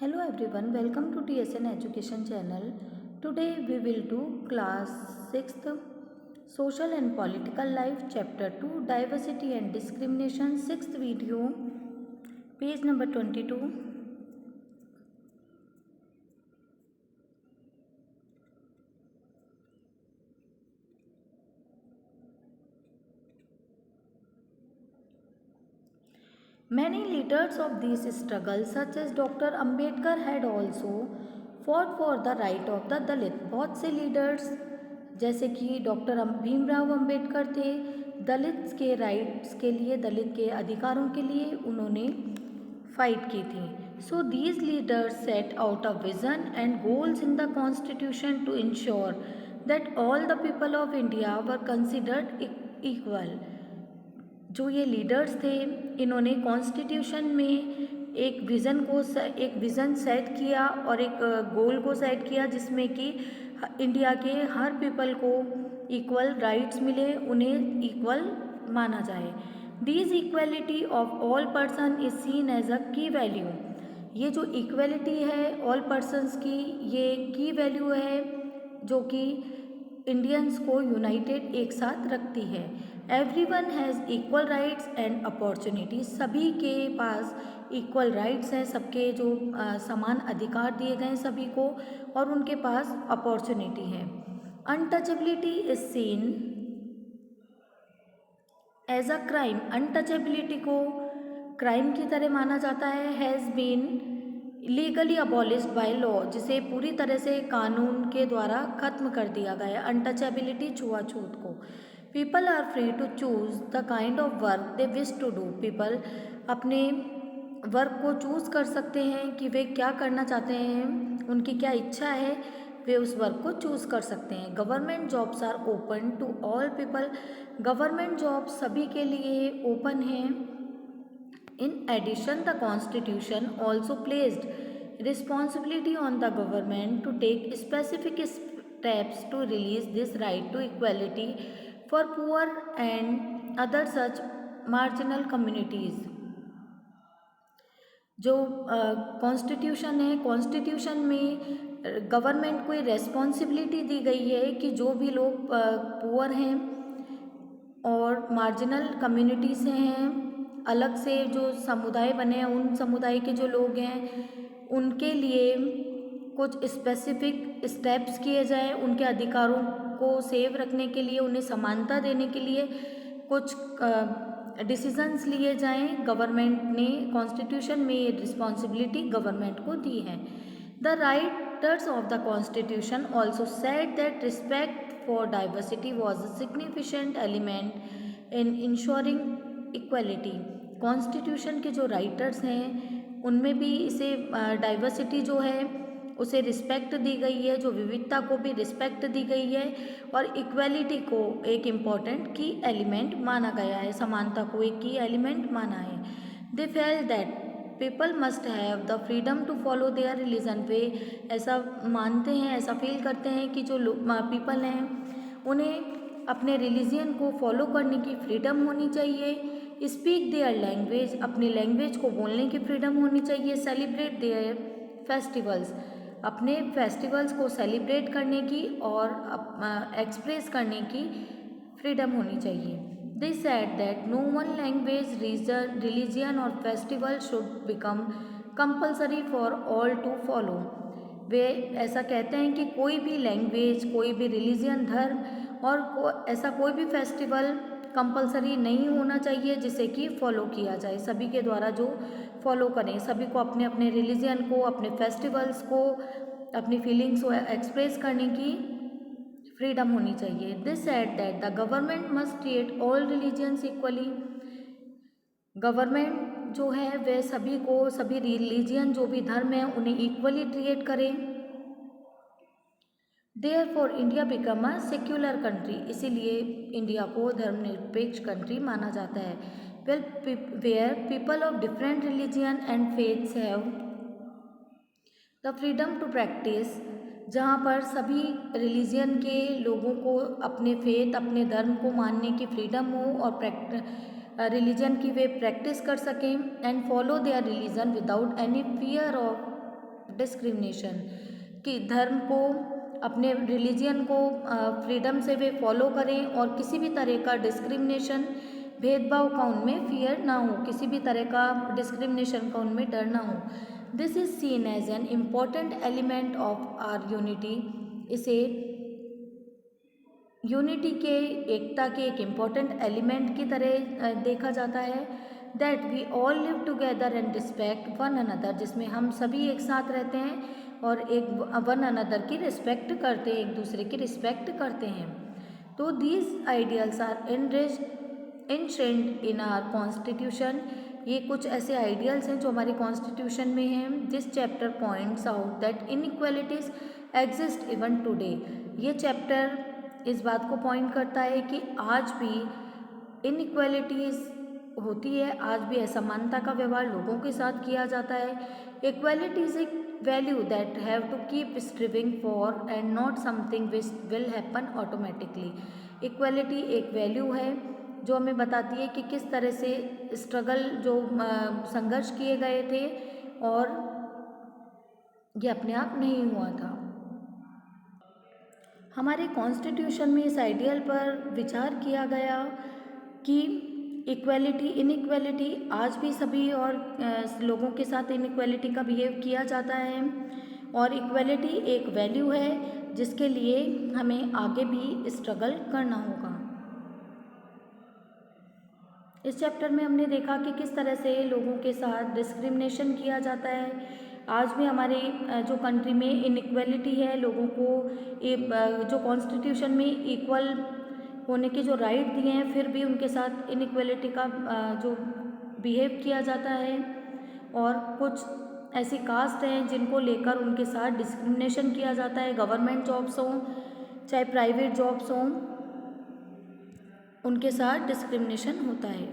Hello everyone, welcome to TSN Education channel. Today we will do class 6th Social and Political Life chapter 2 Diversity and Discrimination 6th video page number 22. Many leaders of these struggles such as Dr. Ambedkar had also fought for the right of the Dalit. बहुत से leaders जैसे कि doctor Bhimrao Ambedkar थे, दलित के rights के लिए, दलित के अधिकारों के लिए उन्होंने फाइट की थी. So these leaders set out a vision and goals in the constitution to ensure that all the people of India were considered equal. जो ये लीडर्स थे इन्होंने कॉन्स्टिट्यूशन में एक विज़न सेट किया और एक गोल को सेट किया जिसमें कि इंडिया के हर पीपल को इक्वल राइट्स मिले, उन्हें इक्वल माना जाए. This equality of all person is seen as a key value. ये जो इक्वलिटी है ऑल पर्सन्स की, ये की वैल्यू है जो कि इंडियंस को यूनाइटेड एक साथ रखती है. Everyone has equal rights and opportunities. सभी के पास इक्वल राइट्स हैं, सबके जो समान अधिकार दिए गए हैं सभी को, और उनके पास अपॉर्चुनिटी है. Untouchability is seen as a crime. Untouchability को क्राइम की तरह माना जाता है. Has been legally abolished by law, जिसे पूरी तरह से कानून के द्वारा खत्म कर दिया गया. अनटचेबिलिटी, छुआछूत को. People are free to choose the kind of work they wish to do. People अपने वर्क को चूज़ कर सकते हैं कि वे क्या करना चाहते हैं, उनकी क्या इच्छा है, वे उस वर्क को चूज़ कर सकते हैं. Government jobs are open to all people. Government job सभी के लिए ओपन हैं. In addition, the Constitution also placed responsibility on the government to take specific steps to release this right to equality for poor and other such marginal communities. जो constitution है, constitution में government को ये responsibility दी गई है कि जो भी लोग पुअर हैं और मार्जिनल कम्युनिटी से हैं, अलग से जो समुदाय बने हैं, उन समुदाय के जो लोग हैं उनके लिए कुछ स्पेसिफिक स्टेप्स किए जाएं. उनके अधिकारों को सेव रखने के लिए, उन्हें समानता देने के लिए कुछ डिसीजंस लिए जाएं. गवर्नमेंट ने कॉन्स्टिट्यूशन में ये रिस्पॉन्सिबिलिटी गवर्नमेंट को दी है. The writers of the constitution also said that respect for diversity was a significant element in ensuring equality. Constitution के जो राइटर्स हैं उनमें भी इसे डाइवर्सिटी जो है उसे रिस्पेक्ट दी गई है, जो विविधता को भी रिस्पेक्ट दी गई है, और इक्वलिटी को एक इम्पॉर्टेंट की एलिमेंट माना गया है, समानता को एक की एलिमेंट माना है. They felt that people must have the freedom to follow their religion. वे ऐसा मानते हैं, ऐसा फील करते हैं कि जो पीपल हैं उन्हें अपने रिलीजन को फॉलो करने की फ्रीडम होनी चाहिए. स्पीक देयर लैंग्वेज, अपनी लैंग्वेज को बोलने की फ्रीडम होनी चाहिए. सेलिब्रेट देयर फेस्टिवल्स, अपने फेस्टिवल्स को सेलिब्रेट करने की और एक्सप्रेस करने की फ्रीडम होनी चाहिए. They said that no one language, region, religion और festival should become compulsory for all to follow. वे ऐसा कहते हैं कि कोई भी लैंग्वेज, कोई भी रिलीजियन, धर्म और ऐसा कोई भी फेस्टिवल कंपल्सरी नहीं होना चाहिए जिसे कि फॉलो किया जाए, सभी के द्वारा जो फॉलो करें. सभी को अपने अपने रिलीजन को, अपने फेस्टिवल्स को, अपनी फीलिंग्स को एक्सप्रेस करने की फ्रीडम होनी चाहिए. This said that the government must treat all religions equally. Government जो है वह सभी को, सभी रिलीजियन जो भी धर्म है उन्हें इक्वली ट्रीट करें. Therefore India become a secular country. इसीलिए इंडिया को धर्मनिरपेक्ष कंट्री माना जाता है. Where people of different religion and faiths have the freedom to practise. जहाँ पर सभी रिलीजियन के लोगों को अपने फेथ, अपने धर्म को मानने की फ्रीडम हो और रिलीजन की वे प्रैक्टिस कर सकें. And follow their religion without any fear of discrimination, कि धर्म को, अपने रिलीजियन को फ्रीडम से वे फॉलो करें और किसी भी तरह का डिस्क्रिमिनेशन, भेदभाव का उनमें फियर ना हो, किसी भी तरह का डिस्क्रिमिनेशन का उनमें डर ना हो। This is seen as an important element of our unity. इसे यूनिटी के, एकता के एक इम्पॉर्टेंट एलिमेंट की तरह देखा जाता है। That we all live together and respect one another, जिसमें हम सभी एक साथ रहते हैं और एक वन अनदर की रिस्पेक्ट करते हैं, एक दूसरे की रिस्पेक्ट करते हैं। तो these ideals are inherent in our constitution. ये कुछ ऐसे आइडियल्स हैं जो हमारे कॉन्स्टिट्यूशन में हैं। This chapter points out that inequalities exist even today. ये चैप्टर इस बात को पॉइंट करता है कि आज भी इनइक्वालिटीज़ होती है, आज भी असमानता का व्यवहार लोगों के साथ किया जाता है। इक्वालिटी इज एक value that have to keep striving for and not something which will happen automatically. Equality एक वैल्यू है जो हमें बताती है कि किस तरह से स्ट्रगल, जो संघर्ष किए गए थे और ये अपने आप नहीं हुआ था। हमारे कॉन्स्टिट्यूशन में इस आइडियल पर विचार किया गया कि इक्वालिटी, इनइक्वालिटी आज भी सभी और लोगों के साथ इनइक्वालिटी का बिहेव किया जाता है और इक्वालिटी एक वैल्यू है जिसके लिए हमें आगे भी स्ट्रगल करना होगा। इस चैप्टर में हमने देखा कि किस तरह से लोगों के साथ डिस्क्रिमिनेशन किया जाता है। आज भी हमारे जो कंट्री में इनइक्वालिटी है, लोगों को जो कॉन्स्टिट्यूशन में इक्वल होने के जो राइट दिए हैं, फिर भी उनके साथ इनइक्वालिटी का जो बिहेव किया जाता है। और कुछ ऐसी कास्ट हैं जिनको लेकर उनके साथ डिस्क्रिमिनेशन किया जाता है। गवर्नमेंट जॉब्स हों चाहे प्राइवेट जॉब्स हों, उनके साथ डिस्क्रिमिनेशन होता है।